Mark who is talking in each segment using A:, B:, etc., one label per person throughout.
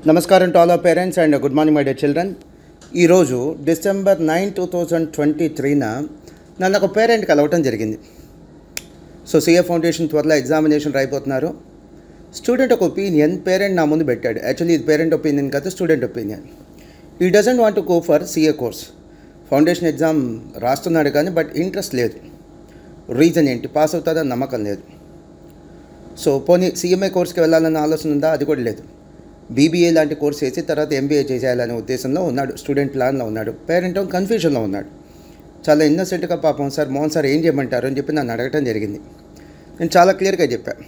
A: నమస్కారం to all our parents and good morning my dear children. ఈరోజు December 9, 2023న నన్ను ఒక పేరెంట్ కలవటం జరిగింది. సో సిఏ ఫౌండేషన్ త్వరలో ఎగ్జామినేషన్ రాయిపోతున్నారు. స్టూడెంట్ ఒక ఒపీనియన్ పేరెంట్ నా ముందు పెట్టాడు. యాక్చువల్లీ ఇది పేరెంట్ ఒపీనియన్ కాదు, student opinion. He doesn't want to go for CA course. Foundation exam రాస్తున్నాడు కానీ బట్ ఇంట్రెస్ట్ లేదు. రీజన్ ఏంటి? పాస్ అవుతుందని నమ్మకం లేదు. సో పోనీ సిఎంఏ కోర్స్కి వెళ్ళాలన్న ఆలోచన ఉందా? అది కూడా లేదు. బీబీఏ లాంటి కోర్స్ చేసి తర్వాత ఎంబీఏ చేసేయాలనే ఉద్దేశంలో ఉన్నాడు. స్టూడెంట్ ప్లాన్లో ఉన్నాడు. పేరెంట్ కన్ఫ్యూజన్లో ఉన్నాడు. చాలా ఇన్నోసెంట్గా పాపం సార్ మోహన్ సార్ ఏం చేయమంటారు అని చెప్పి నన్ను అడగటం జరిగింది. నేను చాలా క్లియర్గా చెప్పాను.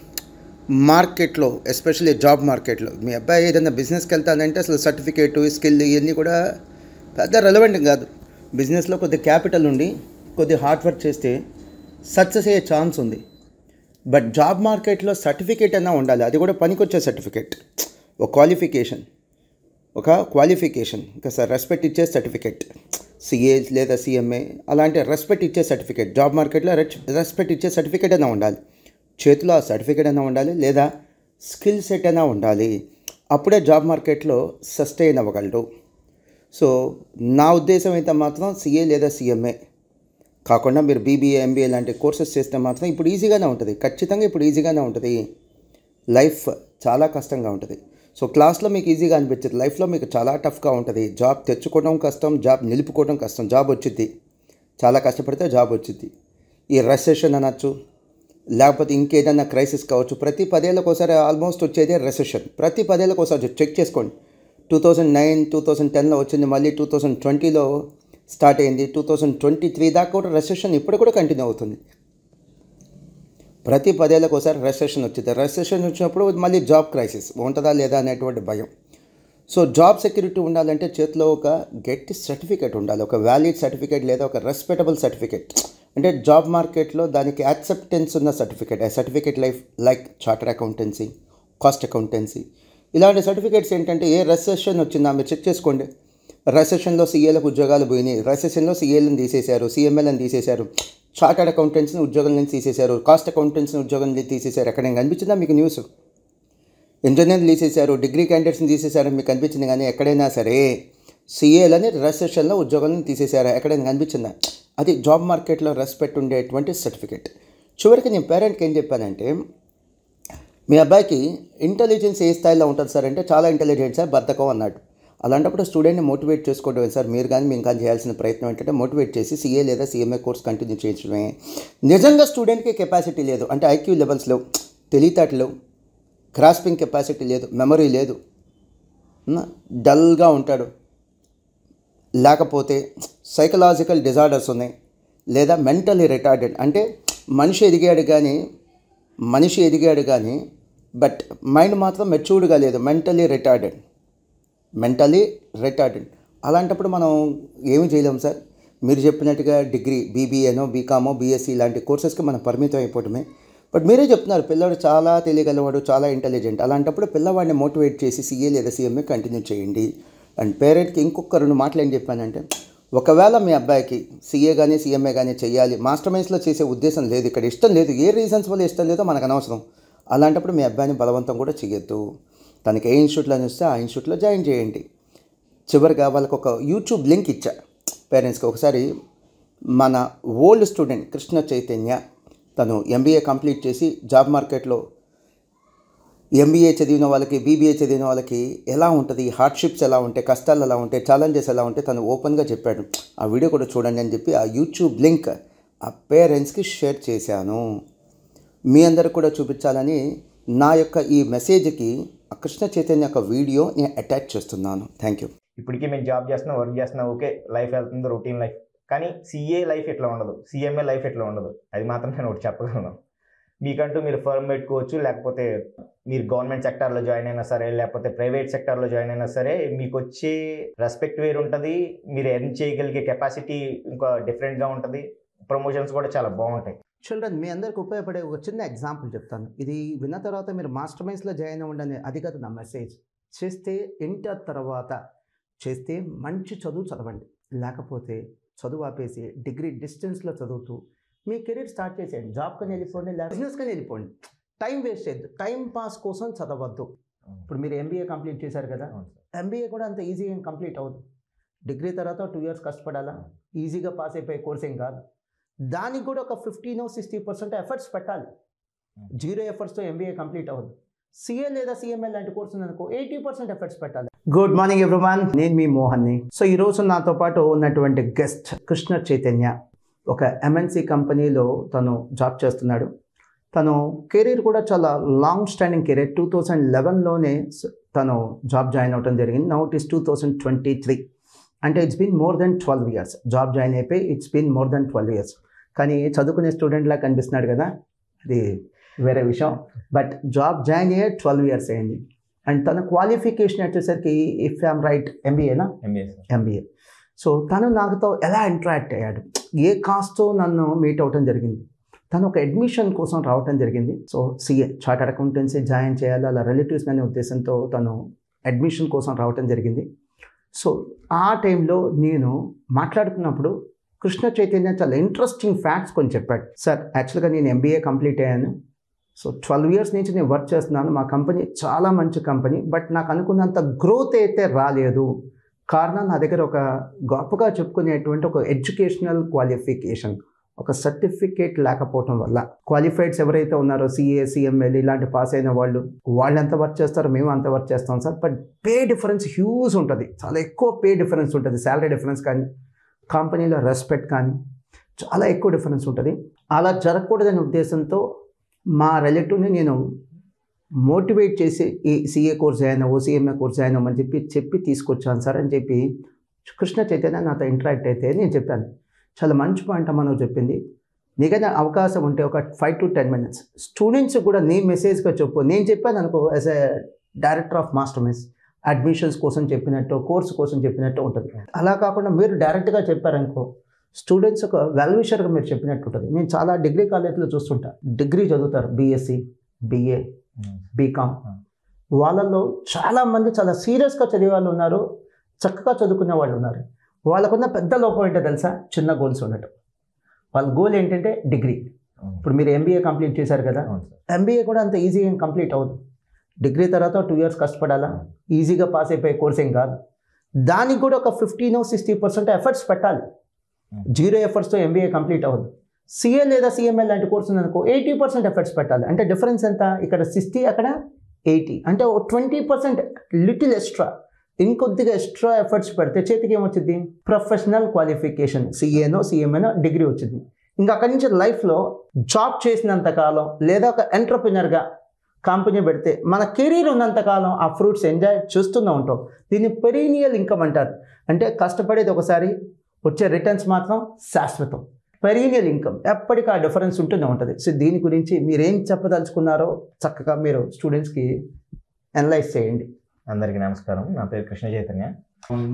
A: మార్కెట్లో ఎస్పెషల్లీ జాబ్ మార్కెట్లో మీ అబ్బాయి ఏదైనా బిజినెస్కి వెళ్తానంటే అసలు సర్టిఫికేటు స్కిల్ ఇవన్నీ కూడా పెద్ద రెలవెంట్ కాదు. బిజినెస్లో కొద్ది క్యాపిటల్ ఉండి కొద్ది హార్డ్ వర్క్ చేస్తే సక్సెస్ అయ్యే ఛాన్స్ ఉంది. బట్ జాబ్ మార్కెట్లో సర్టిఫికేట్ అయినా ఉండాలి. అది కూడా పనికొచ్చే సర్టిఫికేట్, ఒక క్వాలిఫికేషన్ ఇంకా సార్ రెస్పెక్ట్ ఇచ్చే సర్టిఫికేట్, సిఏ లేదా సిఎంఏ అలాంటి రెస్పెక్ట్ ఇచ్చే సర్టిఫికేట్, జాబ్ మార్కెట్లో రెస్పెక్ట్ ఇచ్చే సర్టిఫికేట్ అయినా ఉండాలి. చేతిలో ఆ సర్టిఫికేట్ అయినా ఉండాలి, లేదా స్కిల్ సెట్ అయినా ఉండాలి. అప్పుడే జాబ్ మార్కెట్లో సస్టైన్ అవ్వగలడు. సో నా ఉద్దేశం అయితే మాత్రం సిఏ లేదా సిఎంఏ కాకుండా మీరు బీబీఏ ఎంబీఏ లాంటి కోర్సెస్ చేస్తే మాత్రం ఇప్పుడు ఈజీగానే ఉంటుంది. ఖచ్చితంగా ఇప్పుడు ఈజీగానే ఉంటుంది. లైఫ్ చాలా కష్టంగా ఉంటుంది. సో క్లాస్లో మీకు ఈజీగా అనిపించదు, లైఫ్లో మీకు చాలా టఫ్గా ఉంటుంది. జాబ్ తెచ్చుకోవడం కష్టం, జాబ్ నిలుపుకోవడం కష్టం. జాబ్ వచ్చింది, చాలా కష్టపడితే జాబ్ వచ్చింది. ఈ రెసెషన్ అనొచ్చు, లేకపోతే ఇంకేదైనా క్రైసిస్ కావచ్చు. ప్రతి 10 ఏళ్ళకి ఒకసారి ఆల్మోస్ట్ వచ్చేదే రెసెషన్. ప్రతి 10 ఏళ్ళకి ఒకసారి చెక్ చేసుకోండి. 2009, 2010లో వచ్చింది, మళ్ళీ 2020లో స్టార్ట్ అయింది. 2023 దాకా కూడా రెసెషన్ ఇప్పుడు కూడా కంటిన్యూ అవుతుంది. ప్రతి 10 ఏళ్ళకి ఒకసారి రెసెషన్ వచ్చింది. రెసెషన్ వచ్చినప్పుడు మళ్ళీ జాబ్ క్రైసిస్ ఉంటుందా లేదా అనేటువంటి భయం. సో జాబ్ సెక్యూరిటీ ఉండాలంటే చేతిలో ఒక గట్టి సర్టిఫికేట్ ఉండాలి, ఒక వ్యాలిడ్ సర్టిఫికేట్ లేదా ఒక రెస్పెక్టబుల్ సర్టిఫికేట్. అంటే జాబ్ మార్కెట్లో దానికి యాక్సెప్టెన్స్ ఉన్న సర్టిఫికేట్. ఆ certificate like chartered accountancy, cost accountancy, ఇలాంటి సర్టిఫికేట్స్ ఏంటంటే ఏ రెసెషన్ వచ్చిందా మీరు చెక్ చేసుకోండి. రెసెషన్లో సీఏలకు ఉద్యోగాలు పోయినాయి, రెసెషన్లో సీఏలను తీసేశారు, సిఎంఏలను తీసేశారు, చార్టర్డ్ అకౌంటెంట్స్ని ఉద్యోగం నుంచి తీసేశారు, కాస్ట్ అకౌంటెంట్స్ని ఉద్యోగం నుంచి తీసేశారు. ఎక్కడైనా కనిపించిందా మీకు న్యూస్? ఇంజనీర్లు తీసేశారు, డిగ్రీ క్యాండిడేట్స్ని తీసేశారు మీకు కనిపించింది. కానీ ఎక్కడైనా సరే సీఏలని రెసెషన్లో ఉద్యోగాలను తీసేశారు, ఎక్కడైనా కనిపించిందా? అది జాబ్ మార్కెట్లో రెస్పెక్ట్ ఉండేటువంటి సర్టిఫికేట్. చివరికి నేను పేరెంట్కి ఏం చెప్పానంటే, మీ అబ్బాయికి ఇంటెలిజెన్స్ ఏ స్థాయిలో ఉంటుంది సార్ అంటే చాలా ఇంటెలిజెంట్ సార్, బద్ధకం అన్నాడు. అలాంటప్పుడు స్టూడెంట్ని మోటివేట్ చేసుకోవడం సార్ మీరు కానీ మేము కానీ చేయాల్సిన ప్రయత్నం ఏంటంటే మోటివేట్ చేసి సిఏ లేదా సిఎంఏ కోర్స్ కంటిన్యూ చేయించడమే. నిజంగా స్టూడెంట్కి కెపాసిటీ లేదు అంటే ఐక్యూ లెవెల్స్ లేవు, తెలివితేటలు, గ్రాస్పింగ్ కెపాసిటీ లేదు, మెమరీ లేదు, డల్గా ఉంటాడు, లేకపోతే సైకలాజికల్ డిజార్డర్స్ ఉన్నాయి, లేదా మెంటలీ రిటార్డెడ్ అంటే మనిషి ఎదిగాడు కానీ బట్ మైండ్ మాత్రం మెచ్యూర్డ్గా లేదు, మెంటలీ రిటార్డెడ్. అలాంటప్పుడు మనం ఏమి చేయలేము సార్. మీరు చెప్పినట్టుగా డిగ్రీ బీబీఏనో బీకామో బీఎస్సీ లాంటి కోర్సెస్కి మనం పరిమితం అయిపోవటమే. బట్ మీరే చెప్తున్నారు పిల్లవాడు చాలా తెలియగలవాడు, చాలా ఇంటెలిజెంట్. అలాంటప్పుడు పిల్లవాడిని మోటివేట్ చేసి సిఏ లేదా సిఎంఏ కంటిన్యూ చేయండి. అండ్ పేరెంట్కి ఇంకొక 2 మాటలు ఏం చెప్పానంటే, ఒకవేళ మీ అబ్బాయికి సిఏ కానీ సిఎంఏ కానీ చేయాలి, మాస్టర్ మైండ్స్లో చేసే ఉద్దేశం లేదు, ఇక్కడ ఇష్టం లేదు, ఏ రీజన్స్ వల్ల ఇష్టం లేదో మనకు అనవసరం. అలాంటప్పుడు మీ అబ్బాయిని బలవంతం కూడా చేయొద్దు. తనకి ఏ ఇన్స్టిట్యూట్లో వస్తే ఆ ఇన్స్టిట్యూట్లో జాయిన్ చేయండి. చివరిగా వాళ్ళకి ఒక యూట్యూబ్ లింక్ ఇచ్చా పేరెంట్స్కి. ఒకసారి మన ఓల్డ్ స్టూడెంట్ కృష్ణ చైతన్య, తను ఎంబీఏ కంప్లీట్ చేసి జాబ్ మార్కెట్లో ఎంబీఏ చదివిన వాళ్ళకి బీబీఏ చదివిన వాళ్ళకి ఎలా ఉంటుంది, హార్డ్షిప్స్ ఎలా ఉంటాయి, కష్టాలు ఎలా ఉంటాయి, ఛాలెంజెస్ ఎలా ఉంటాయి తను ఓపెన్గా చెప్పాడు. ఆ వీడియో కూడా చూడండి అని చెప్పి ఆ యూట్యూబ్ లింక్ ఆ పేరెంట్స్కి షేర్ చేశాను. మీ అందరికి కూడా చూపించాలని నా యొక్క ఈ మెసేజ్కి ఆ కృష్ణ చైతన్య యొక్క వీడియో నేను అటాచ్ చేస్తున్నాను. Thank you.
B: ఇప్పటికీ మేము జాబ్ చేస్తున్నాం, వర్క్ చేస్తున్నాం, ఓకే లైఫ్ వెళ్తుంది, రొటీన్ లైఫ్. కానీ సిఏ లైఫ్ ఎట్లా ఉండదు, సిఎంఏ లైఫ్ ఎట్లా ఉండదు, అది మాత్రం నేను ఒకటి చెప్పగలను. మీకంటూ మీరు ఫర్మ్ పెట్టుకోవచ్చు, లేకపోతే మీరు గవర్నమెంట్ సెక్టార్లో జాయిన్ అయినా సరే, లేకపోతే ప్రైవేట్ సెక్టార్లో జాయిన్ అయినా సరే, మీకు వచ్చే రెస్పెక్ట్ వేరు ఉంటుంది, మీరు ఎర్న్ చేయగలిగే కెపాసిటీ ఇంకా డిఫరెంట్గా ఉంటుంది, ప్రమోషన్స్ కూడా చాలా బాగుంటాయి.
A: చిల్డ్రన్, మీ అందరికి ఉపయోగపడే ఒక చిన్న ఎగ్జాంపుల్ చెప్తాను. ఇది విన్న తర్వాత మీరు మాస్టర్ మైండ్స్లో జాయిన్ అవ్వండి, అది కాదు నా మెసేజ్. చేస్తే ఇంటర్ తర్వాత చేస్తే మంచి చదువు చదవండి, లేకపోతే చదువు ఆపేసి డిగ్రీ డిస్టెన్స్లో చదువుతూ మీ కెరీర్ స్టార్ట్ చేసేయండి. జాబ్ కానీ వెళ్ళిపోండి, లేదా బిజినెస్ కానీ వెళ్ళిపోండి. టైం వేస్ట్ చేయొద్దు, టైం పాస్ కోసం చదవద్దు. ఇప్పుడు మీరు ఎంబీఏ కంప్లీట్ చేశారు కదా,
B: అవును సార్.
A: ఎంబీఏ కూడా అంత ఈజీగా ఏం కంప్లీట్ అవ్వదు. డిగ్రీ తర్వాత 2 years కష్టపడాలా, ఈజీగా పాస్ అయిపోయే కోర్స్ ఏం కాదు. దానికి కూడా ఒక 50-60% ఎఫర్ట్స్ పెట్టాలి. జీరో ఎఫర్ట్స్తో ఎంబీఏ కంప్లీట్ అవ్వదు. సిఏ లేదా సిఎంఎల్ లాంటి కోర్సు ఉందనుకో 80% ఎఫర్ట్స్ పెట్టాలి. గుడ్ మార్నింగ్ ఎవ్రీవన్, నేను మీ మోహన్ని. సో ఈరోజు నాతో పాటు ఉన్నటువంటి గెస్ట్ కృష్ణ చైతన్య. ఒక ఎంఎన్సి కంపెనీలో తను జాబ్ చేస్తున్నాడు. తను కెరీర్ కూడా చాలా లాంగ్ స్టాండింగ్ కెరీర్. 2011లోనే తను జాబ్ జాయిన్ అవ్వడం జరిగింది. Now it is 2023. అంటే it's been more than 12 years. Job join అయిపోయి it's been more than 12 years. కానీ చదువుకునే స్టూడెంట్లా కనిపిస్తున్నాడు కదా, అది వేరే విషయం. బట్ జాబ్ జాయిన్ అయ్యే 12 years అయింది. అండ్ తన క్వాలిఫికేషన్ వచ్చేసరికి ఇఫ్ ఐఎమ్ రైట్ ఎంబీఏనా? ఎంబీఏ. సో తను నాతో ఎలా ఇంటరాక్ట్ అయ్యాడు, ఏ కాస్ట్తో నన్ను మీట్ అవ్వటం జరిగింది. తను ఒక అడ్మిషన్ కోసం రావటం జరిగింది. So CA chartered accountancy join చేయాలి అలా రిలేటివ్స్ అనే ఉద్దేశంతో తను అడ్మిషన్ కోసం రావటం జరిగింది. సో ఆ టైంలో నేను మాట్లాడుతున్నప్పుడు కృష్ణ చైతన్య చాలా ఇంట్రెస్టింగ్ ఫ్యాక్ట్స్ కొన్ని చెప్పాడు. సార్ యాక్చువల్గా నేను ఎంబీఏ కంప్లీట్ అయ్యాను. సో 12 years నుంచి నేను వర్క్ చేస్తున్నాను. మా కంపెనీ చాలా మంచి కంపెనీ, బట్ నాకు అనుకున్నంత గ్రోత్ అయితే రాలేదు. కారణం నా దగ్గర ఒక గొప్పగా చెప్పుకునేటువంటి ఒక ఎడ్యుకేషనల్ క్వాలిఫికేషన్, ఒక సర్టిఫికేట్ లేకపోవటం వల్ల. క్వాలిఫైడ్స్ ఎవరైతే ఉన్నారో సిఏ సిఎంఎల్ ఇలాంటి పాస్ అయిన వాళ్ళు ఎంత వర్క్ చేస్తారో మేము అంత వర్క్ చేస్తాం sir. But pay difference huge ఉంటుంది, చాలా ఎక్కువ పే డిఫరెన్స్ ఉంటుంది. శాలరీ డిఫరెన్స్ కానీ, కంపెనీలో రెస్పెక్ట్ కానీ చాలా ఎక్కువ డిఫరెన్స్ ఉంటుంది. అలా జరగకూడదనే ఉద్దేశంతో మా రిలేటివ్ని నేను మోటివేట్ చేసి ఈ సిఏ కోర్స్ అయినా ఓసీఎంఏ కోర్స్ అయినా అని చెప్పి తీసుకొచ్చాను సార్ అని చెప్పి కృష్ణ చైతన్య నాతో ఇంటరాక్ట్ అయితే నేను చెప్పాను. చాలా మంచి పాయింట్ అమ్మ నువ్వు చెప్పింది. నీకైనా అవకాశం ఉంటే ఒక 5 to 10 minutes స్టూడెంట్స్ కూడా నీ మెసేజ్గా చెప్పు. నేను చెప్పాను అనుకో, as a director of master miss admissions కోసం చెప్పినట్టు, కోర్సు కోసం చెప్పినట్టు ఉంటుంది. అలా కాకుండా మీరు డైరెక్ట్గా చెప్పారనుకో, స్టూడెంట్స్ ఒక వెల్ విషర్గా మీరు చెప్పినట్టు ఉంటుంది. నేను చాలా డిగ్రీ కాలేజ్లో చూస్తుంటా, డిగ్రీ చదువుతారు, బీఎస్సీ, బీఏ, బీకామ్. వాళ్ళల్లో చాలామంది చాలా సీరియస్గా చదివే వాళ్ళు ఉన్నారు, చక్కగా చదువుకునే వాళ్ళు ఉన్నారు. వాళ్ళకున్న పెద్ద లోపం ఏంటో తెలుసా? చిన్న గోల్స్ ఉండటం. వాళ్ళ గోల్ ఏంటంటే డిగ్రీ. ఇప్పుడు మీరు ఎంబీఏ కంప్లీట్ చేశారు కదా, ఎంబీఏ కూడా అంత ఈజీగా ఏం కంప్లీట్ అవ్వదు. డిగ్రీ తర్వాత 2 years కష్టపడాలా, ఈజీగా పాస్ అయిపోయే కోర్స్ ఏం కాదు. దానికి కూడా ఒక 50-60% ఎఫర్ట్స్ పెట్టాలి. జీరో ఎఫర్ట్స్తో ఎంబీఏ కంప్లీట్ అవ్వదు. సిఏ లేదా సిఎంఎల్ లాంటి కోర్సు ఉందనుకో 80% ఎఫర్ట్స్ పెట్టాలి. అంటే డిఫరెన్స్ ఎంత? ఇక్కడ 60, అక్కడ 80. అంటే 20% లిటిల్ ఎక్స్ట్రా, ఇంకొద్దిగా ఎక్స్ట్రా ఎఫర్ట్స్ పెడితే చేతికి ఏమొచ్చింది? ప్రొఫెషనల్ క్వాలిఫికేషన్, సిఏనో సిఎంఏనో డిగ్రీ వచ్చింది. ఇంకా అక్కడి నుంచి లైఫ్లో జాబ్ చేసినంత కాలం లేదా ఒక ఎంటర్ప్రినర్గా కంపెనీ పెడితే మన కెరీర్ ఉన్నంతకాలం ఆ ఫ్రూట్స్ ఎంజాయ్ చేస్తూనే ఉంటాం. దీన్ని పెరీనియల్ ఇన్కమ్ అంటారు. అంటే కష్టపడేది ఒకసారి, వచ్చే రిటర్న్స్ మాత్రం శాశ్వతం. పెరీనియల్ ఇన్కమ్ ఎప్పటికీ ఆ డిఫరెన్స్ ఉంటూనే ఉంటుంది. సో దీని గురించి మీరేం చెప్పదలుచుకున్నారో చక్కగా మీరు స్టూడెంట్స్కి అనలైజ్ చేయండి.
B: అందరికీ నమస్కారం. నా పేరు కృష్ణ చైతన్య.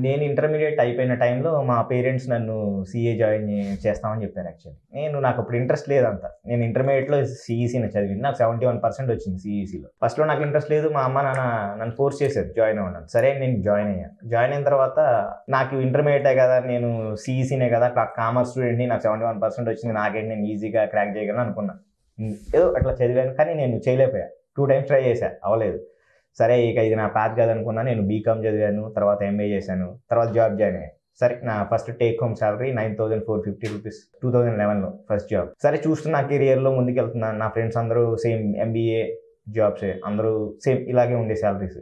B: నేను ఇంటర్మీడియట్ అయిపోయిన టైంలో మా పేరెంట్స్ నన్ను సిఏ జాయిన్ చేస్తామని చెప్పారు. యాక్చువల్లీ నాకు అప్పుడు ఇంట్రెస్ట్ లేదంతా. నేను ఇంటర్మీడియట్లో సిఈసీని చదివింది. నాకు 71% వచ్చింది సిఈసీలో. ఫస్ట్లో నాకు ఇంట్రెస్ట్ లేదు. మా అమ్మ నాన్న నన్ను ఫోర్స్ చేశారు జాయిన్ అవ్వడం. సరే నేను జాయిన్ అయ్యాను. జాయిన్ అయిన తర్వాత నాకు ఇంటర్మీడియటే కదా, నేను సిఈసీనే కదా, కామర్స్ స్టూడెంట్ని, నాకు 71% వచ్చింది, నాకేంటి నేను ఈజీగా క్రాక్ చేయగలను అనుకున్నా. ఏదో అట్లా చదివాను, కానీ నేను చేయలేకపోయా. 2 times ట్రై చేశా, అవ్వలేదు. సరే ఇక ఇది నా పాత్ కాదనుకున్నా. నేను బీకామ్ చదివాను, తర్వాత ఎంఏ చేశాను, తర్వాత జాబ్ జాయిన్ అయ్యాను. సరే నా first take home salary 9,450 rupees 2011లో ఫస్ట్ జాబ్. సరే చూస్తున్నా కెరియర్లో ముందుకెళ్తున్నాను. నా ఫ్రెండ్స్ అందరూ సేమ్ ఎంబీఏ జాబ్సే, అందరూ సేమ్ ఇలాగే ఉండే సాలరీస్.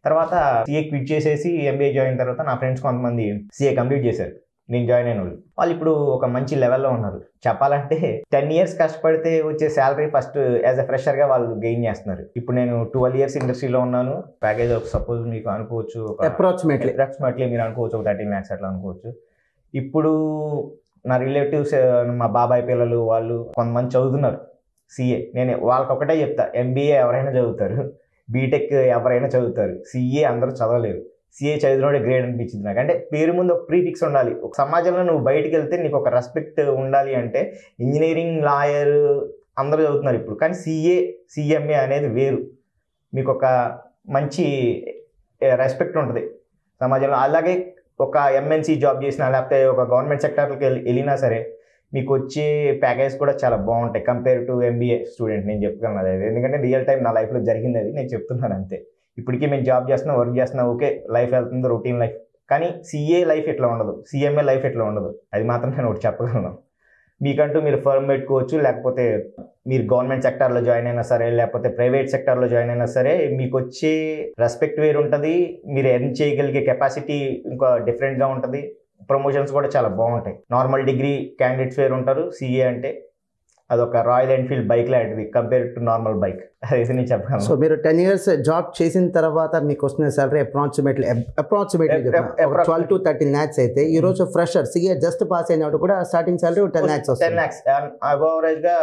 B: తర్వాత సిఏ క్విట్ చేసేసి ఎంబీఏ జాయిన్ అయిన తర్వాత నా ఫ్రెండ్స్ కొంతమంది సిఏ కంప్లీట్ చేశారు. నేను జాయిన్ అయిన వాళ్ళు ఇప్పుడు ఒక మంచి లెవెల్లో ఉన్నారు. చెప్పాలంటే 10 years కష్టపడితే వచ్చే శాలరీ ఫస్ట్ యాజ్ ఎ ఫ్రెషర్గా వాళ్ళు గెయిన్ చేస్తున్నారు. ఇప్పుడు నేను 12 years ఇండస్ట్రీలో ఉన్నాను. ప్యాకేజ్ సపోజ్ మీకు అనుకోవచ్చు అప్రాక్సిమేట్లీ మీరు అనుకోవచ్చు ఒక 13 lakhs అట్లా అనుకోవచ్చు. ఇప్పుడు నా రిలేటివ్స్, మా బాబాయ్ పిల్లలు వాళ్ళు కొంతమంది చదువుతున్నారు సిఏ. నేను వాళ్ళకి ఒకటే చెప్తా, ఎంబీఏ ఎవరైనా చదువుతారు, బీటెక్ ఎవరైనా చదువుతారు, సిఏ అందరూ చదవలేరు. సిఏ చదివినోడే గ్రేడ్ అనిపించింది నాకు. అంటే పేరు ముందు ఒక ప్రీఫిక్స్ ఉండాలి. ఒక సమాజంలో నువ్వు బయటికి వెళ్తే నీకు ఒక రెస్పెక్ట్ ఉండాలి. అంటే ఇంజనీరింగ్, లాయర్ అందరూ చదువుతున్నారు ఇప్పుడు, కానీ సిఏ సిఎంఏ అనేది వేరు. మీకు ఒక మంచి రెస్పెక్ట్ ఉంటుంది సమాజంలో. అలాగే ఒక ఎంఎన్సీ జాబ్ చేసినా లేకపోతే ఒక గవర్నమెంట్ సెక్టర్కి వెళ్ళినా సరే మీకు వచ్చే ప్యాకేజ్ కూడా చాలా బాగుంటాయి కంపేర్ టు ఎంబీఏ స్టూడెంట్. నేను చెప్పుకున్నాను అది, ఎందుకంటే రియల్ టైం నా లైఫ్లో జరిగింది అది, నేను చెప్తున్నాను అంతే. ఇప్పటికీ మేము జాబ్ చేస్తున్నాం, వర్క్ చేస్తున్నాం, ఓకే లైఫ్ వెళ్తుంది రొటీన్ లైఫ్. కానీ సిఏ లైఫ్ ఇట్లా ఉండదు, సిఎంఏ లైఫ్ ఇట్లా ఉండదు. అది మాత్రం నేను ఒకటి చెప్పగలను. మీకంటూ మీరు ఫర్మ్ పెట్టుకోవచ్చు, లేకపోతే మీరు గవర్నమెంట్ సెక్టార్లో జాయిన్ అయినా సరే, లేకపోతే ప్రైవేట్ సెక్టార్లో జాయిన్ అయినా సరే, మీకు వచ్చే రెస్పెక్ట్ వేరు ఉంటుంది, మీరు ఎర్న్ చేయగలిగే కెపాసిటీ ఇంకా డిఫరెంట్గా ఉంటుంది, ప్రమోషన్స్ కూడా చాలా బాగుంటాయి. నార్మల్ డిగ్రీ క్యాండిడేట్స్ వేరు ఉంటారు, సిఏ అంటే అదొక రాయల్ ఎన్ఫీల్డ్ బైక్ లాంటిది కంపేర్ టు నార్మల్ బైక్. అది నేను చెప్పగలను.
A: సో మీరు 10 years జాబ్ చేసిన తర్వాత మీకు వస్తున్న సాలరీ అప్రాక్సిమేట్లీ 12 to 13 lakhs అయితే ఈ రోజు ఫ్రెషర్ సిఏ జస్ట్ పాస్ అయినప్పుడు కూడా స్టార్టింగ్ సాలరీ 10 lakhs వస్తుంది.
B: 10 lakhs అవరేజ్గా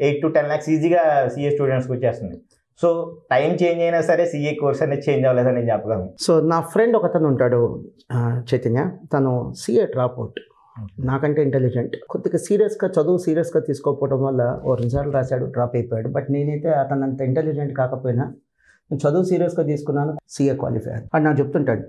B: 8 to 10 lakhs ఈజీగా సిఏ స్టూడెంట్స్కి వచ్చేస్తుంది. సో టైం చేంజ్ అయినా సరే సిఏ కోర్స్ అనేది చేంజ్ అవ్వలేదని నేను చెప్పగలను.
A: సో నా ఫ్రెండ్ ఒకతను ఉంటాడు చైతన్య, తను సిఏ డ్రాప్ అవుట్, నాకంటే ఇంటెలిజెంట్, కొద్దిగా సీరియస్గా తీసుకోకపోవడం వల్ల ఓ రిజల్ట్ రాశాడు, డ్రాప్ అయిపోయాడు. బట్ నేనైతే అతను అంత ఇంటెలిజెంట్ కాకపోయినా నేను చదువు సీరియస్గా తీసుకున్నాను, సిఏ క్వాలిఫై అని నాకు చెప్తుంటాడు.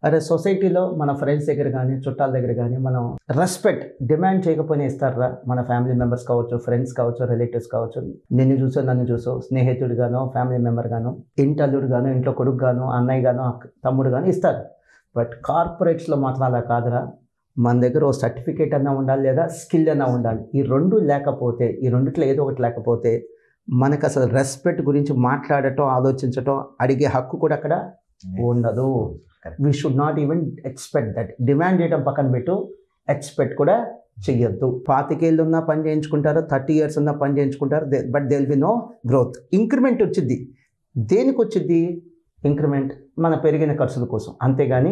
A: అరే సొసైటీలో మన ఫ్రెండ్స్ దగ్గర కానీ చుట్టాల దగ్గర కానీ మనం రెస్పెక్ట్ డిమాండ్ చేయకపోయినా ఇస్తారా? మన ఫ్యామిలీ మెంబర్స్ కావచ్చు, ఫ్రెండ్స్ కావచ్చు, రిలేటివ్స్ కావచ్చు, నిన్ను చూసో నన్ను చూసో స్నేహితుడు గానో ఫ్యామిలీ మెంబర్ గానో ఇంటి అల్లుడు గానో ఇంట్లో కొడుకు గానో అన్నయ్య గానో తమ్ముడు గానో ఇస్తారు. బట్ కార్పొరేట్స్లో మాత్రం అలా కాదురా, మన దగ్గర ఓ సర్టిఫికేట్ అన్నా ఉండాలి లేదా స్కిల్ అన్నా ఉండాలి. ఈ రెండు లేకపోతే, ఈ రెండిట్లో ఏదో ఒకటి లేకపోతే మనకు అసలు రెస్పెక్ట్ గురించి మాట్లాడటం, ఆలోచించటం, అడిగే హక్కు కూడా అక్కడ ఉండదు. We should not even expect that. Demand చేయడం పక్కన పెట్టు, ఎక్స్పెక్ట్ కూడా చెయ్యొద్దు. 25 ఏళ్ళు ఉన్నా పని చేయించుకుంటారు, 30 years ఉన్నా పని చేయించుకుంటారు, but they will be no growth. Increment వచ్చింది, దేనికి వచ్చింది ఇంక్రిమెంట్? మన పెరిగిన ఖర్చుల కోసం, అంతేగాని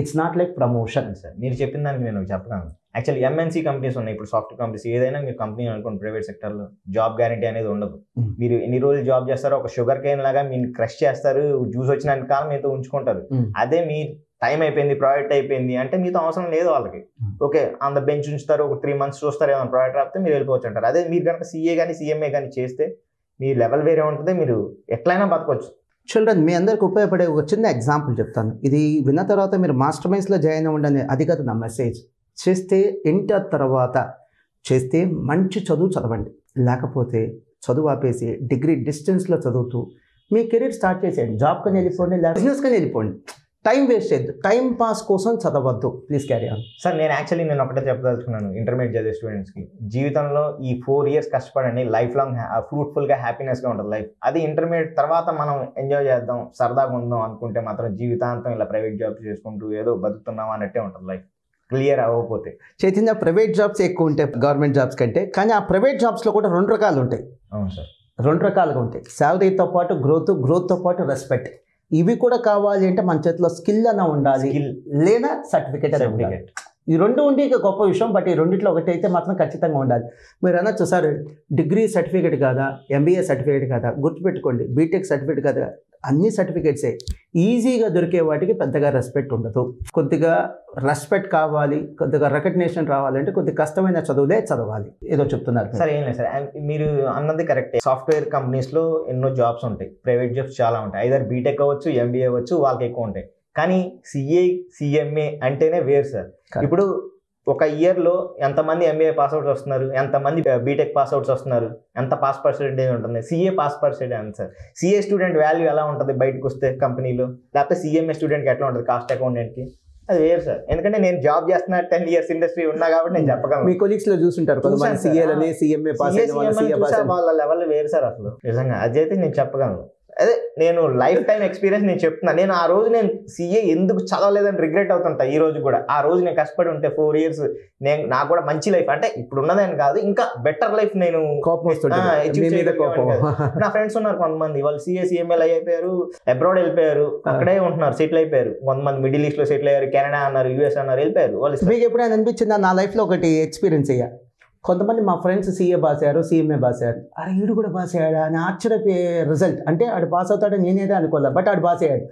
A: it's not like promotion.
B: Sir మీరు చెప్పిన దానికి నేను చెప్పగలను. యాక్చువల్లీ ఎంఎన్సీ కంపెనీస్ ఉన్నాయి, ఇప్పుడు సాఫ్ట్వేర్ కంపెనీస్ ఏదైనా మీరు కంపెనీ అనుకోండి, ప్రైవేట్ సెక్టర్లో జాబ్ గ్యారంటీ అనేది ఉండదు. మీరు ఎన్ని రోజులు జాబ్ చేస్తారో ఒక షుగర్ కేన్ లాగా మీరు క్రష్ చేస్తారు, జ్యూస్ వచ్చిన కాలం మీతో ఉంచుకుంటారు. అదే మీ టైం అయిపోయింది, ప్రాజెక్ట్ అయిపోయింది అంటే మీతో అవసరం లేదు వాళ్ళకి. ఓకే ఆన్ ద బెంచ్ ఉంచుతారు, ఒక 3 months చూస్తారు, ఏమైనా ప్రాజెక్ట్ రాకపోతే మీరు వెళ్ళిపోవచ్చు అంటారు. అదే మీరు కనుక సిఏ కానీ సిఎంఏ కానీ చేస్తే మీ లెవెల్ వేరే ఉంటుంది, మీరు ఎట్లయినా బతకొచ్చు.
A: చిల్డ్రన్, మీ అందరికి ఉపయోగపడే ఒక చిన్న ఎగ్జాంపుల్ చెప్తాను. ఇది విన్న తర్వాత మీరు మాస్టర్ మైండ్స్లో జాయిన్ అవ్వండి, అది కాదు నా మెసేజ్. చేస్తే ఇంటర్ తర్వాత చేస్తే మంచి చదువు చదవండి, లేకపోతే చదువు ఆపేసి డిగ్రీ డిస్టెన్స్లో చదువుతూ మీ కెరీర్ స్టార్ట్ చేసేయండి. జాబ్ కానీ వెళ్ళిపోండి, లేదా బిజినెస్ కానీ వెళ్ళిపోండి. టైం వేస్ట్ చేయొద్దు, టైం పాస్ కోసం చదవద్దు. Please carry on.
B: సార్ నేను ఒకటే చెప్పదలుచుకున్నాను ఇంటర్మీడియట్ చదివే స్టూడెంట్స్కి, జీవితంలో ఈ 4 years కష్టపడండి, లైఫ్ లాంగ్ ఫ్రూట్ఫుల్గా హ్యాపీనెస్గా ఉంటుంది లైఫ్. అది ఇంటర్మీడియట్ తర్వాత మనం ఎంజాయ్ చేద్దాం, సరదాగా ఉందాం అనుకుంటే మాత్రం జీవితాంతం ఇలా ప్రైవేట్ జాబ్స్ చేసుకుంటూ ఏదో బతుకుతున్నాం అన్నట్టే ఉంటుంది లైఫ్, క్లియర్ అవ్వకపోతే.
A: చైతన్య, ప్రైవేట్ జాబ్స్ ఎక్కువ ఉంటాయి గవర్నమెంట్ జాబ్స్ కంటే, కానీ ఆ ప్రైవేట్ జాబ్స్లో కూడా 2 రకాలు ఉంటాయి.
B: అవును సార్,
A: 2 రకాలుగా ఉంటాయి. శాలరీతో పాటు గ్రోత్తో పాటు రెస్పెక్ట్. ఇవి కూడా కావాలి అంటే మన చేతిలో స్కిల్ అన్న ఉండాలి, లేదా సర్టిఫికేట్ అని ఉండాలి. ఈ 2 ఉండి ఇక గొప్ప విషయం. బట్ ఈ రెండిట్లో ఒకటి అయితే మాత్రం ఖచ్చితంగా ఉండాలి. మీరు అనొచ్చు సార్ డిగ్రీ సర్టిఫికేట్ కాదా, ఎంబీఏ సర్టిఫికేట్ కాదా? గుర్తుపెట్టుకోండి, బీటెక్ సర్టిఫికేట్ కాదా, అన్ని సర్టిఫికేట్సే. ఈజీగా దొరికే వాటికి పెద్దగా రెస్పెక్ట్ ఉండదు. కొద్దిగా రెస్పెక్ట్ కావాలి, కొద్దిగా రికగ్నిషన్ రావాలంటే కొద్దిగా కష్టమైన చదువులే చదవాలి. ఏదో చెప్తున్నారు
B: సార్. ఏం లేదు సార్, మీరు అన్నది కరెక్టే. సాఫ్ట్వేర్ కంపెనీస్లో ఎన్నో జాబ్స్ ఉంటాయి, ప్రైవేట్ జాబ్స్ చాలా ఉంటాయి. ఐదర్ బీటెక్ అవ్వచ్చు, ఎంబీఏ అవ్వచ్చు, వాళ్ళకి ఎక్కువ ఉంటాయి. కానీ సిఏ సిఎంఏ అంటేనే వేరు సార్. ఇప్పుడు ఒక ఇయర్లో ఎంతమంది ఎంబీఏ పాస్అవుట్స్ వస్తున్నారు, ఎంతమంది బీటెక్ పాస్అవుట్స్ వస్తున్నారు, ఎంత పాస్ పర్సెంటేజ్ ఉంటుంది, సిఏ పాస్ పర్సెంటేజ్ ఎంత సార్? సిఏ స్టూడెంట్ వాల్యూ ఎలా ఉంటుంది బయటకు వస్తే కంపెనీలో, లేకపోతే సిఎంఏ స్టూడెంట్కి ఎట్లా ఉంటుంది కాస్ట్ అకౌంటెంట్కి? అది వేరు సార్. ఎందుకంటే నేను జాబ్ చేస్తున్నా, 10 years ఇండస్ట్రీ ఉన్నా కాబట్టి నేను చెప్పగలను.
A: మీ కొలీగ్స్ లో చూసుంటారు
B: వాళ్ళ లెవెల్ వేరు సార్ అసలు. నిజంగా అది అయితే నేను చెప్పగలను. అదే నేను లైఫ్ టైం ఎక్స్పీరియన్స్ నేను చెప్తున్నా. నేను ఆ రోజు నేను సిఏ ఎందుకు చదవలేదని రిగ్రెట్ అవుతుంటా. ఈ రోజు కూడా ఆ రోజు నేను కష్టపడి ఉంటే 4 years నాకు కూడా మంచి లైఫ్, అంటే ఇప్పుడు ఉన్నదని కాదు, ఇంకా బెటర్ లైఫ్ నేను నా ఫ్రెండ్స్ ఉన్నారు కొంతమంది, వాళ్ళు సిఏ సిఎంఎల్ అయిపోయారు, అబ్రాడ్ వెళ్ళిపోయారు, అక్కడే ఉంటున్నారు, సెటిల్ అయిపోయారు. కొంతమంది మిడిల్ ఈస్ట్ లో సెటిల్ అయ్యారు, కెనడా అన్నారు, యూఎస్ అన్నారు, వెళ్ళిపోయారు వాళ్ళు.
A: మీకు ఎప్పుడైనా అనిపించిందా? నా లైఫ్ లో ఒకటి ఎక్స్పీరియన్స్ అయ్యా. కొంతమంది మా ఫ్రెండ్స్ సిఏ బాసారు, సిఎంఏ బాసారు. అరే వీడు కూడా పాస్ అయ్యాడు అని ఆశ్చర్యపోయే రిజల్ట్. అంటే ఆడు పాస్ అవుతాడని నేనైతే అనుకోలే, బట్ ఆడు పాస్ అయ్యాడు.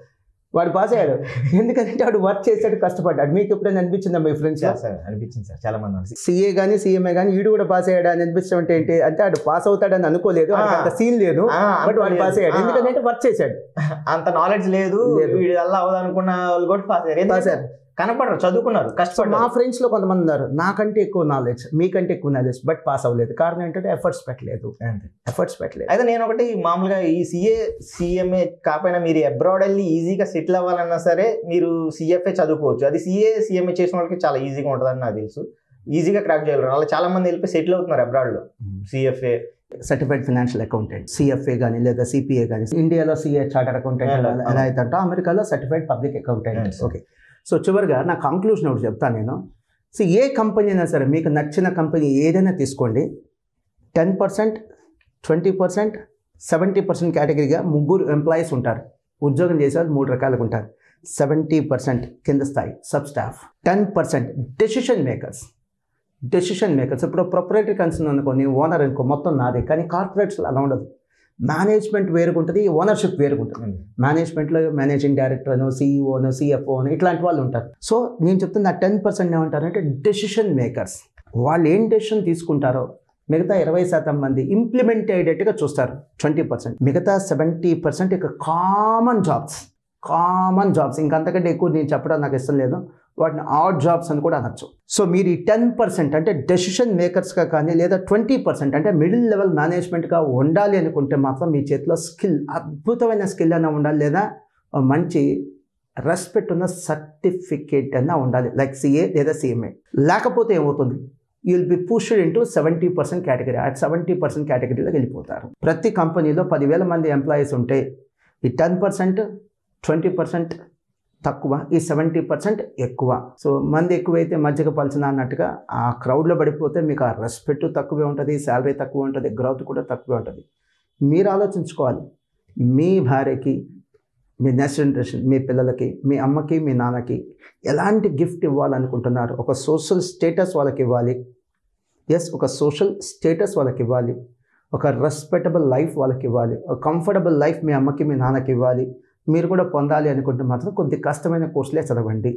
A: వాడు పాస్ అయ్యాడు ఎందుకంటే వాడు వర్క్ చేసాడు, కష్టపడ్డాడు. మీకు ఎప్పుడైనా అనిపించిందా మీ ఫ్రెండ్స్?
B: అనిపించింది సార్, చాలా మంది.
A: సిఏ కానీ సిఎంఏ కానీ వీడు కూడా పాస్ అయ్యాడు అని అనిపించడం అంటే ఏంటి అంటే ఆడు పాస్ అవుతాడని అనుకోలేదు, అంత సీన్ లేదు, బట్ వాడు పాస్ అయ్యాడు ఎందుకంటే వర్క్ చేశాడు.
B: అంత నాలెడ్జ్ లేదు, వీడి వల్ల అవ్వదు అనుకున్న వాళ్ళు కూడా పాస్ అయ్యారు. కనపడరు, చదువుకున్నారు,
A: మా
B: కష్టపడ్డారు.
A: ఫ్రెండ్స్లో కొంతమంది ఉన్నారు నాకంటే ఎక్కువ నాలెడ్జ్, మీకంటే ఎక్కువ నాలెడ్జ్, బట్ పాస్ అవ్వలేదు. కారణం ఏంటంటే ఎఫర్ట్స్ పెట్టలేదు.
B: అయితే నేను ఒకటి మామూలుగా ఈ సిఎంఏ కాకపోయినా మీరు అబ్రాడ్ వెళ్ళి ఈజీగా సెటిల్ అవ్వాలన్నా సరే మీరు సిఎఫ్ఏ చదువుకోవచ్చు. అది సిఎంఏ చేసిన వాళ్ళకి చాలా ఈజీగా ఉంటుందని నాకు తెలుసు. ఈజీగా క్రాక్ చేయగలరు. అలా చాలా మంది వెళ్ళిపోయి సెటిల్ అవుతున్నారు అబ్రాడ్లో. CFA
A: certified financial accountant, CFA కానీ లేదా సిపిఏ కానీ. ఇండియాలో సిఏ చార్టర్డ్ అకౌంటెంట్ ఎలా అయితే అంటో అమెరికాలో certified public accountant. Okay, so చివరిగా నా కంక్లూజన్ ఒకటి చెప్తాను నేను. సో ఏ కంపెనీ అయినా సరే మీకు నచ్చిన కంపెనీ ఏదైనా తీసుకోండి, 10%, 20%, 70% కేటగిరీగా 3 ఎంప్లాయీస్ ఉంటారు. ఉద్యోగం చేసేవాళ్ళు 3 రకాలుగా ఉంటారు. 70% కింద స్థాయి సబ్ స్టాఫ్, 10% డెసిషన్ మేకర్స్. ఇప్పుడు ప్రొపరేటరీ కన్సర్న్ అనుకోని ఓనర్ అనుకో మొత్తం నాదే, కానీ కార్పొరేట్స్లో అలా ఉండదు. మేనేజ్మెంట్ వేరుగుంటుంది, ఓనర్షిప్ వేరుగుంటుంది. మేనేజ్మెంట్లో మేనేజింగ్ డైరెక్టర్ అను, సిఇఓను, సిఎఫ్ఓ అని ఇట్లాంటి వాళ్ళు ఉంటారు. సో నేను చెప్తున్న 10% ఏమంటారంటే డెసిషన్ మేకర్స్. వాళ్ళు ఏం డెసిషన్ తీసుకుంటారో మిగతా 20% మంది ఇంప్లిమెంట్ అయ్యేటట్టుగా చూస్తారు. 20%, మిగతా 70% ఇక కామన్ జాబ్స్. ఇంకంతకంటే ఎక్కువ నేను చెప్పడం నాకు ఇష్టం లేదు. వాటిని ఆడ్ జాబ్స్ అని కూడా అనొచ్చు. సో మీరు ఈ 10% అంటే డెసిషన్ మేకర్స్గా కానీ లేదా 20% అంటే మిడిల్ లెవెల్ మేనేజ్మెంట్గా ఉండాలి అనుకుంటే మాత్రం మీ చేతిలో స్కిల్, అద్భుతమైన స్కిల్ అయినా ఉండాలి, లేదా మంచి రెస్పెక్ట్ ఉన్న సర్టిఫికేట్ అయినా ఉండాలి, లైక్ సిఏ లేదా సిఎంఏ. లేకపోతే ఏమవుతుంది, you will be pushed into 70% category. ఆ 70% కేటగిరీలోకి వెళ్ళిపోతారు. ప్రతి కంపెనీలో 10,000 మంది ఎంప్లాయీస్ ఉంటే ఈ 10%, 20% తక్కువ, ఈ 70% ఎక్కువ. సో మంది ఎక్కువైతే మజ్జిగ పలచన అన్నట్టుగా ఆ క్రౌడ్లో పడిపోతే మీకు ఆ రెస్పెక్ట్ తక్కువే ఉంటుంది, శాలరీ తక్కువ ఉంటుంది, గ్రోత్ కూడా తక్కువే ఉంటుంది. మీరు ఆలోచించుకోవాలి, మీ భార్యకి, మీ నెక్స్ట్ జనరేషన్, మీ పిల్లలకి, మీ అమ్మకి, మీ నాన్నకి ఎలాంటి గిఫ్ట్ ఇవ్వాలనుకుంటున్నారు. ఒక సోషల్ స్టేటస్ వాళ్ళకి ఇవ్వాలి. ఒక సోషల్ స్టేటస్ వాళ్ళకి ఇవ్వాలి, ఒక రెస్పెక్టబుల్ లైఫ్ వాళ్ళకి ఇవ్వాలి, ఒక కంఫర్టబుల్ లైఫ్ మీ అమ్మకి, మీ నాన్నకి ఇవ్వాలి. మీరు కూడా పొందాలి అనుకుంటే మాత్రం కొద్ది కష్టమైన కోర్సులే చదవండి.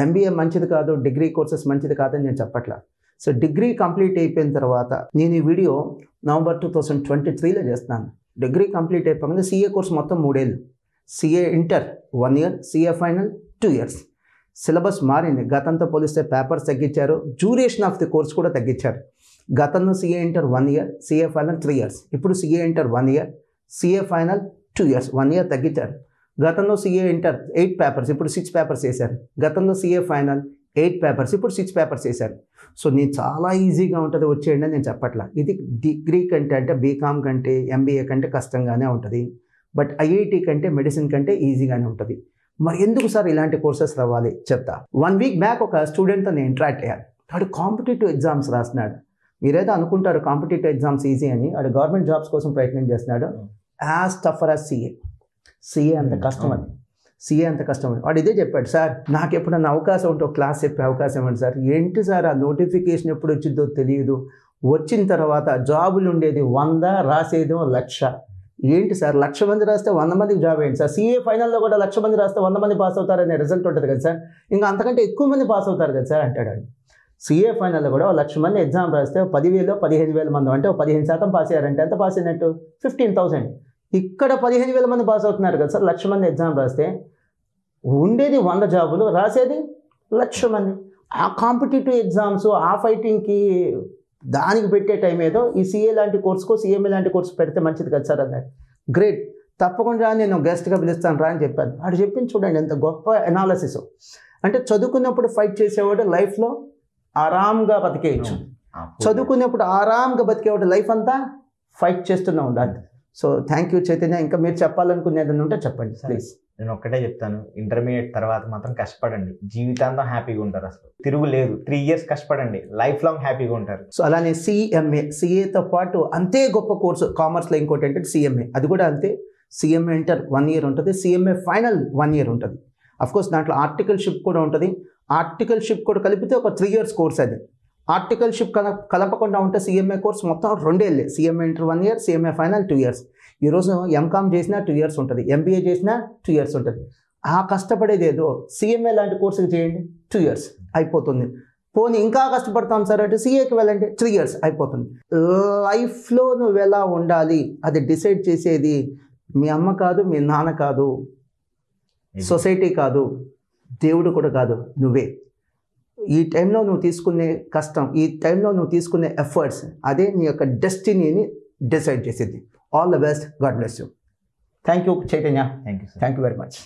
A: ఎంబీఏ మంచిది కాదు, డిగ్రీ కోర్సెస్ మంచిది కాదని నేను చెప్పట్లా. సో డిగ్రీ కంప్లీట్ అయిపోయిన తర్వాత నేను ఈ వీడియో నవంబర్ 2023లో చేస్తున్నాను. డిగ్రీ కంప్లీట్ అయిపోయింది. సిఏ కోర్స్ మొత్తం 3 ఏళ్ళు, CA inter 1 year, CA final 2 years. Syllabus మారింది, గతంతో పోలిస్తే పేపర్స్ తగ్గించారు, డ్యూరేషన్ ఆఫ్ ది కోర్స్ కూడా తగ్గించారు. గతంలో CA inter 1 year, CA final 3 years. ఇప్పుడు CA inter 1 year, CA final 2 years, 1 year తగ్గించారు. గతంలో సిఏ ఇంటర్ 8 పేపర్స్, ఇప్పుడు 6 పేపర్స్ చేశారు. గతంలో సిఏ ఫైనల్ 8 పేపర్స్, ఇప్పుడు 6 పేపర్స్ చేశారు. సో నేను చాలా ఈజీగా ఉంటుంది వచ్చేయండి అని నేను చెప్పట్లా. ఇది డిగ్రీ కంటే అంటే బీకామ్ కంటే ఎంబీఏ కంటే కష్టంగానే ఉంటుంది, బట్ ఐఐటి కంటే మెడిసిన్ కంటే ఈజీగానే ఉంటుంది. మరి ఎందుకు సార్ ఇలాంటి కోర్సెస్ రావాలి చెప్తా. 1 వీక్ బ్యాక్ ఒక స్టూడెంట్తో నేను ఇంటరాక్ట్ అయ్యాను. వాడు కాంపిటేటివ్ ఎగ్జామ్స్ రాస్తున్నాడు. మీరైతే అనుకుంటారు కాంపిటేటివ్ ఎగ్జామ్స్ ఈజీ అని. వాడు గవర్నమెంట్ జాబ్స్ కోసం ప్రయత్నం చేస్తున్నాడు. యాజ్ టఫర్ యాజ్ సిఏ అంత కష్టం అని. వాడు ఇదే చెప్పాడు, సార్ నాకు ఎప్పుడన్నా అవకాశం ఉంటే ఒక క్లాస్ చెప్పే అవకాశం ఇవ్వండి సార్. ఏంటి సార్ ఆ నోటిఫికేషన్ ఎప్పుడు వచ్చిందో తెలియదు, వచ్చిన తర్వాత జాబులు ఉండేది 100, రాసేది 1,00,000. ఏంటి సార్ 1,00,000 మంది రాస్తే 100 మందికి జాబ్ ఏంటి సార్? సిఏ ఫైనల్లో కూడా 1,00,000 మంది రాస్తే 100 మంది పాస్ అవుతారనే రిజల్ట్ ఉంటుంది కదా సార్, ఇంకా అంతకంటే ఎక్కువ మంది పాస్ అవుతారు కదా సార్ అంటాడు. సిఏ ఫైనల్లో కూడా 1,00,000 మంది ఎగ్జామ్ రాస్తే 10,000, 15,000 మంది అంటే 15% పాస్ అయ్యారంటే ఎంత పాస్ అయినట్టు? 15,000. ఇక్కడ 15,000 మంది పాస్ అవుతున్నారు కదా సార్. 1,00,000 మంది ఎగ్జామ్ రాస్తే ఉండేది 100 జాబులు, రాసేది 1,00,000 మంది. ఆ కాంపిటేటివ్ ఎగ్జామ్స్, ఆ ఫైటింగ్కి దానికి పెట్టే టైం ఏదో ఈ సిఏ లాంటి కోర్సుకో, సిఎంఏ లాంటి కోర్సు పెడితే మంచిది కదా సార్ అన్నాడు. గ్రేట్, తప్పకుండా నేను గెస్ట్గా పిలుస్తాను రా అని చెప్పాను. వాడు చెప్పింది చూడండి ఎంత గొప్ప అనాలసిస్. అంటే చదువుకున్నప్పుడు ఫైట్ చేసేవాడు లైఫ్లో ఆరాంగా బతికేయచ్చు, చదువుకునేప్పుడు ఆరాంగా బతికేవాడు లైఫ్ అంతా ఫైట్ చేస్తూనే ఉండాలి. So thank you Chaitanya. ఇంకా మీరు చెప్పాలనుకునేది ఉంటే చెప్పండి ప్లీజ్.
B: నేను ఒక్కటే చెప్తాను, ఇంటర్మీడియట్ తర్వాత మాత్రం కష్టపడండి, జీవితాంతం హ్యాపీగా ఉంటారు. అసలు తిరుగులేదు. 3 ఇయర్స్ కష్టపడండి, లైఫ్ లాంగ్ హ్యాపీగా ఉంటారు.
A: సో అలానే సిఎంఏ, సిఏతో పాటు అంతే గొప్ప కోర్సు కామర్స్లో ఇంకోటి ఏంటంటే సిఎంఏ. అది కూడా అంతే. సిఎంఏ ఇంటర్ 1 ఇయర్ ఉంటుంది, సిఎంఏ ఫైనల్ 1 ఇయర్ ఉంటుంది. అఫ్కోర్స్ దాంట్లో ఆర్టికల్షిప్ కూడా ఉంటుంది. ఆర్టికల్షిప్ కూడా కలిపితే ఒక 3 ఇయర్స్ కోర్స్ అది. ఆర్టికల్షిప్ కలపకుండా ఉంటే సిఎంఏ కోర్స్ మొత్తం 2 ఏళ్ళే. CMA inter 1 year, CMA final 2 years. ఈరోజు ఎంకామ్ చేసినా 2 ఇయర్స్ ఉంటుంది, ఎంబీఏ చేసినా 2 ఇయర్స్ ఉంటుంది. ఆ కష్టపడేది ఏదో సిఎంఏ లాంటి కోర్సులు చేయండి, 2 ఇయర్స్ అయిపోతుంది. పోనీ ఇంకా కష్టపడతాం సార్ అంటే సిఏకి వెళ్ళండి, 3 ఇయర్స్ అయిపోతుంది. లైఫ్లో నువ్వు ఎలా ఉండాలి అది డిసైడ్ చేసేది మీ అమ్మ కాదు, మీ నాన్న కాదు, సొసైటీ కాదు, దేవుడు కూడా కాదు, నువ్వే. ఈ టైంలో నువ్వు తీసుకునే కష్టం, ఈ టైంలో నువ్వు తీసుకునే ఎఫర్ట్స్, అదే నీ యొక్క డెస్టినీని డిసైడ్ చేసేది. All the best. God bless you. Thank you Chaitanya.
B: Thank you sir.
A: Thank you very much.